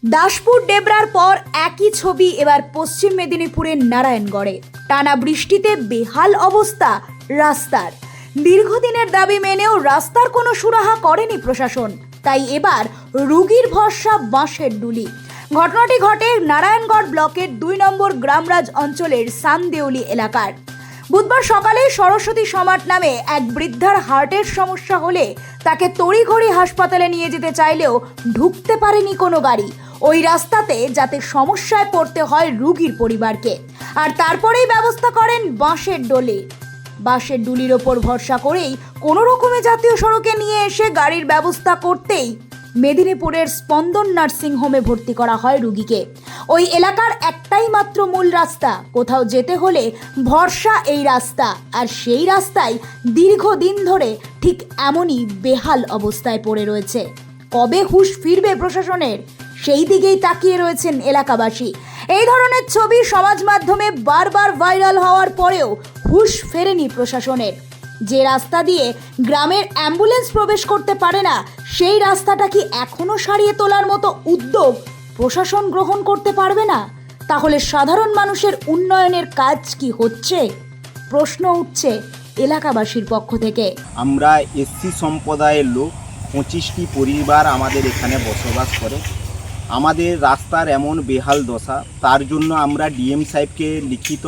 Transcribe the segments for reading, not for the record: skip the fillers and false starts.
দাসপুর ডেবরার পর একই ছবি এবার পশ্চিম মেদিনীপুরের নারায়ণগড়ে। টানা বৃষ্টিতে বেহাল অবস্থা রাস্তার। দীর্ঘদিনের দাবি মেনেও রাস্তার কোনো সুরাহা করেনি প্রশাসন, তাই এবার রুগীর ভরসা বাঁশের ডুলি। ঘটনাটি ঘটে নারায়ণগড় ব্লকের 2 নম্বর গ্রামরাজ অঞ্চলের সানদেউলি এলাকার। বুধবার সকালে সরস্বতী সমাট নামে এক বৃদ্ধার হার্টের সমস্যা হলে তাকে তড়িঘড়ি হাসপাতালে নিয়ে যেতে চাইলেও ঢুকতে পারেনি কোনো গাড়ি ওই রাস্তাতে, যাতে সমস্যায় পড়তে হয় রুগীর পরিবারকে। আর তারপরেই ব্যবস্থা করেন বাঁশের ডলি। বাঁশের ডুলির ওপর ভরসা করেই কোনো রকমে জাতীয় সড়কে নিয়ে এসে গাড়ির ব্যবস্থা করতেই মেদিনীপুরের স্পন্দন নার্সিং হোমে ভর্তি করা হয় রুগীকে। ওই এলাকার একটাই মাত্র মূল রাস্তা, কোথাও যেতে হলে ভরসা এই রাস্তা। আর সেই রাস্তায় দীর্ঘদিন ধরে ঠিক এমনই বেহাল অবস্থায় পড়ে রয়েছে। কবে হুঁশ ফিরবে প্রশাসনের, সেই দিকেই তাকিয়ে রয়েছেন এলাকাবাসী। এই ধরনের ছবি সমাজ মাধ্যমে বারবার ভাইরাল হওয়ার পরেও হুঁশ ফেরেনি প্রশাসনের। যে রাস্তা দিয়ে গ্রামের অ্যাম্বুলেন্স প্রবেশ করতে পারে না, সেই রাস্তাটা কি এখনো সারিয়ে তোলার মতো উদ্যোগ প্রশাসন গ্রহণ করতে পারবে না? তাহলে সাধারণ মানুষের উন্নয়নের কাজ কি হচ্ছে? প্রশ্ন উঠছে এলাকাবাসীর পক্ষ থেকে। আমরা এসসি সম্প্রদায়ের লোক, 25টি পরিবার আমাদের এখানে বসবাস করে। আমাদের রাস্তার এমন বেহাল দশা, তার জন্য আমরা ডিএম সাহেবকে লিখিত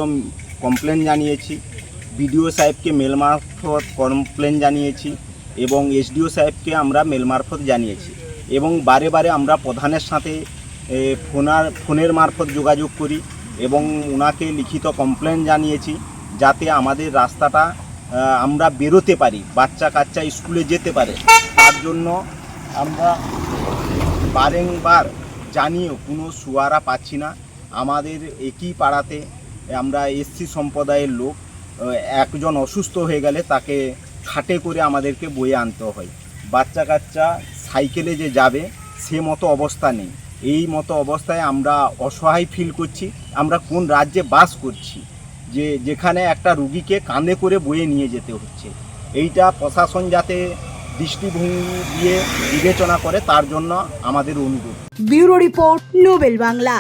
কমপ্লেন জানিয়েছি, বিডিও সাহেবকে মেল মারফত কমপ্লেন জানিয়েছি এবং এসডিও সাহেবকে আমরা মেল মারফত জানিয়েছি এবং বারে বারে আমরা প্রধানের সাথে ফোনের মারফত যোগাযোগ করি এবং ওনাকে লিখিত কমপ্লেন জানিয়েছি, যাতে আমাদের রাস্তাটা আমরা বেরোতে পারি, বাচ্চা কাচ্চা স্কুলে যেতে পারে। তার জন্য আমরা বারংবার জানিয়েও কোনো সুয়ারা পাচ্ছি না। আমাদের একই পাড়াতে আমরা এসসি সম্প্রদায়ের লোক, একজন অসুস্থ হয়ে গেলে তাকে খাটে করে আমাদেরকে বয়ে আনতে হয়। বাচ্চা কাচ্চা সাইকেলে যে যাবে সে মতো অবস্থা নেই। এই মতো অবস্থায় আমরা অসহায় ফিল করছি। আমরা কোন রাজ্যে বাস করছি যেখানে একটা রুগীকে কাঁধে করে বয়ে নিয়ে যেতে হচ্ছে? এইটা প্রশাসন যাতে দৃষ্টিভঙ্গি দিয়ে বিবেচনা করে, তার জন্য আমাদের অনুরোধ। Bureau report, Nobel Bangla.